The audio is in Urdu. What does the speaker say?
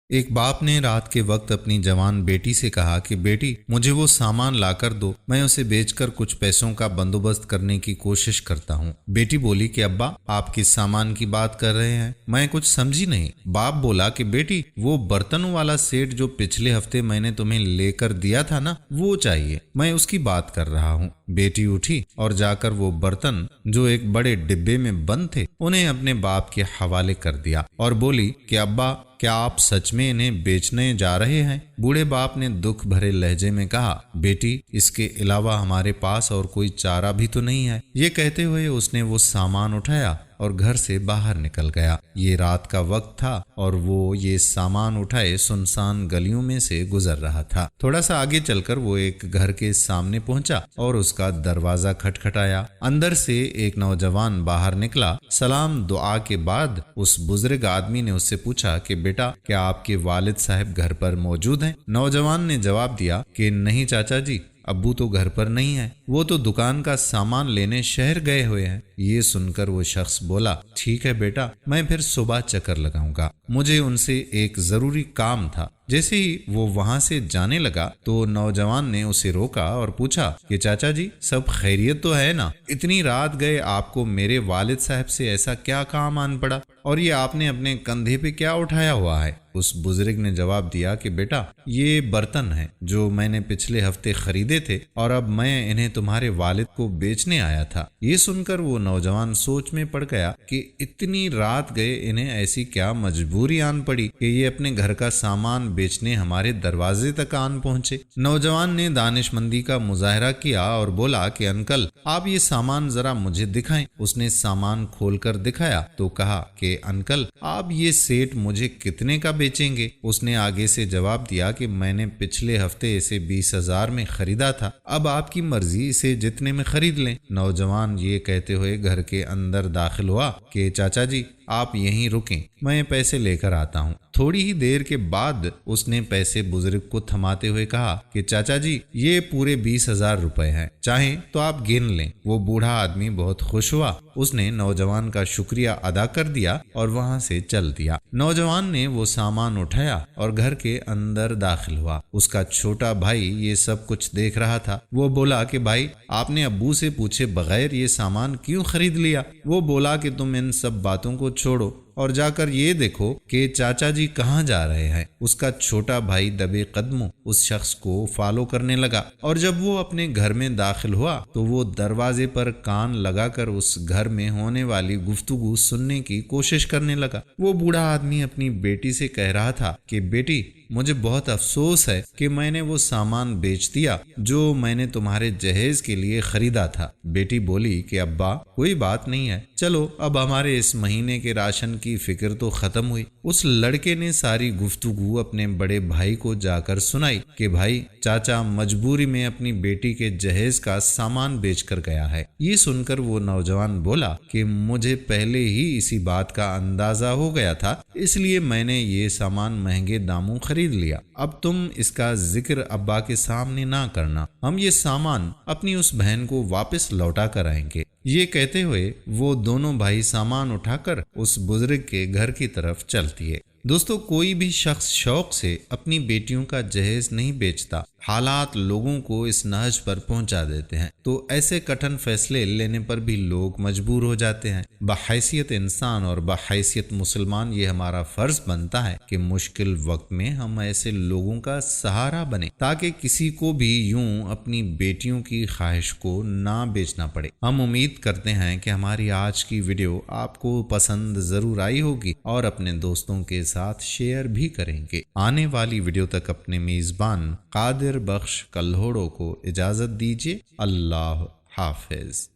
ایک باپ نے رات کے وقت اپنی جوان بیٹی سے کہا کہ بیٹی مجھے وہ سامان لا کر دو، میں اسے بیچ کر کچھ پیسوں کا بندوبست کرنے کی کوشش کرتا ہوں۔ بیٹی بولی کہ ابا آپ کس سامان کی بات کر رہے ہیں، میں کچھ سمجھی نہیں۔ باپ بولا کہ بیٹی وہ برتنوں والا سیٹ جو پچھلے ہفتے میں نے تمہیں لے کر دیا تھا نا، وہ چاہیے، میں اس کی بات کر رہا ہوں۔ بیٹی اٹھی اور جا کر وہ برتن جو ایک بڑے ڈبے میں بند تھے انہیں اپنے باپ کے حوالے کر دیا اور بولی کہ ابا کیا آپ سچ میں انہیں بیچنے جا رہے ہیں؟ بوڑھے باپ نے دکھ بھرے لہجے میں کہا، بیٹی اس کے علاوہ ہمارے پاس اور کوئی چارہ بھی تو نہیں ہے۔ یہ کہتے ہوئے اس نے وہ سامان اٹھایا اور گھر سے باہر نکل گیا۔ یہ رات کا وقت تھا اور وہ یہ سامان اٹھائے سنسان گلیوں میں سے گزر رہا تھا۔ تھوڑا سا آگے چل کر وہ ایک گھر کے سامنے پہنچا اور اس کا دروازہ کھٹکھٹایا۔ اندر سے ایک نوجوان باہر نکلا۔ سلام دعا کے بعد اس بزرگ آدمی نے اس سے پوچھا کہ بیٹا کیا آپ کے والد صاحب گھر پر موجود ہیں؟ نوجوان نے جواب دیا کہ نہیں چاچا جی، ابو تو گھر پر نہیں ہے، وہ تو دکان کا سامان لینے شہر گئے ہوئے ہیں۔ یہ سن کر وہ شخص بولا، ٹھیک ہے بیٹا، میں پھر صبح چکر لگاؤں گا، مجھے ان سے ایک ضروری کام تھا۔ جیسے ہی وہ وہاں سے جانے لگا تو نوجوان نے اسے روکا اور پوچھا کہ چاچا جی سب خیریت تو ہے نا؟ اتنی رات گئے آپ کو میرے والد صاحب سے ایسا کیا کام آن پڑا، اور یہ آپ نے اپنے کندھے پہ کیا اٹھایا ہوا ہے؟ اس بزرگ نے جواب دیا کہ بیٹا یہ برتن ہیں جو میں نے پچھلے ہفتے خریدے تھے اور اب میں انہیں تمہارے والد کو بیچنے آیا تھا۔ یہ سن کر وہ نوجوان سوچ میں پڑ گیا کہ اتنی رات گئے انہیں ایسی کیا مجبوری آن پڑی کہ یہ اپنے گھر کا سامان بیچنے ہمارے دروازے تک آن پہنچے۔ نوجوان نے دانش مندی کا مظاہرہ کیا اور بولا کہ انکل آپ یہ سامان ذرا مجھے دکھائیں۔ اس نے سامان کھول کر دکھایا تو کہا کہ انکل آپ یہ سیٹ مجھے کتنے کا بیچیں گے؟ اس نے آگے سے جواب دیا کہ میں نے پچھلے ہفتے اسے 20,000 میں خریدا تھا، اب آپ کی مرضی، اسے جتنے میں خرید لیں۔ نوجوان یہ کہتے ہوئے گھر کے اندر داخل ہوا کہ چاچا جی آپ یہیں رکیں، میں پیسے لے کر آتا ہوں۔ تھوڑی ہی دیر کے بعد اس نے پیسے بزرگ کو تھماتے ہوئے کہا کہ چاچا جی یہ پورے 20,000 روپے ہیں، چاہیں تو آپ گن لیں۔ وہ بوڑھا آدمی بہت خوش ہوا، اس نے نوجوان کا شکریہ ادا کر دیا اور وہاں سے چل دیا۔ نوجوان نے وہ سامان اٹھایا اور گھر کے اندر داخل ہوا۔ اس کا چھوٹا بھائی یہ سب کچھ دیکھ رہا تھا۔ وہ بولا کہ بھائی آپ نے ابو سے پوچھے بغیر یہ سامان کیوں خرید لیا؟ وہ بولا کہ تم ان سب باتوں کو چھوڑو اور جا کر یہ دیکھو کہ چاچا جی کہاں جا رہے ہیں۔ اس کا چھوٹا بھائی دبے قدموں اس شخص کو فالو کرنے لگا اور جب وہ اپنے گھر میں داخل ہوا تو وہ دروازے پر کان لگا کر اس گھر میں ہونے والی گفتگو سننے کی کوشش کرنے لگا۔ وہ بوڑھا آدمی اپنی بیٹی سے کہہ رہا تھا کہ بیٹی مجھے بہت افسوس ہے کہ میں نے وہ سامان بیچ دیا جو میں نے تمہارے جہیز کے لیے خریدا تھا۔ بیٹی بولی کہ ابا کوئی بات نہیں ہے، چلو اب ہمارے اس مہینے کے راشن کی فکر تو ختم ہوئی۔ اس لڑکے نے ساری گفتگو اپنے بڑے بھائی کو جا کر سنائی کہ بھائی چاچا مجبوری میں اپنی بیٹی کے جہیز کا سامان بیچ کر گیا ہے۔ یہ سن کر وہ نوجوان بولا کہ مجھے پہلے ہی اسی بات کا اندازہ ہو گیا تھا، اس لیے میں نے یہ سامان مہنگے داموں خرید لیا۔ اب تم اس کا ذکر ابا کے سامنے نہ کرنا، ہم یہ سامان اپنی اس بہن کو واپس لوٹا کر آئیں گے۔ یہ کہتے ہوئے وہ دونوں بھائی سامان اٹھا کر اس بزرگ کے گھر کی طرف چل دیے۔ دوستو کوئی بھی شخص شوق سے اپنی بیٹیوں کا جہیز نہیں بیچتا، حالات لوگوں کو اس نہج پر پہنچا دیتے ہیں تو ایسے کٹھن فیصلے لینے پر بھی لوگ مجبور ہو جاتے ہیں۔ بحیثیت انسان اور بحیثیت مسلمان یہ ہمارا فرض بنتا ہے کہ مشکل وقت میں ہم ایسے لوگوں کا سہارا بنیں تاکہ کسی کو بھی یوں اپنی بیٹیوں کی خواہش کو نہ بیچنا پڑے۔ ہم امید کرتے ہیں کہ ہماری آج کی ویڈیو آپ کو پسند ضرور آئی ہوگی اور اپنے دوستوں کے ساتھ شیئر بھی کریں گے۔ آنے والی ویڈیو تک اپنے میزبان قادر بخش کلہوڑوں کو اجازت دیجیے۔ اللہ حافظ۔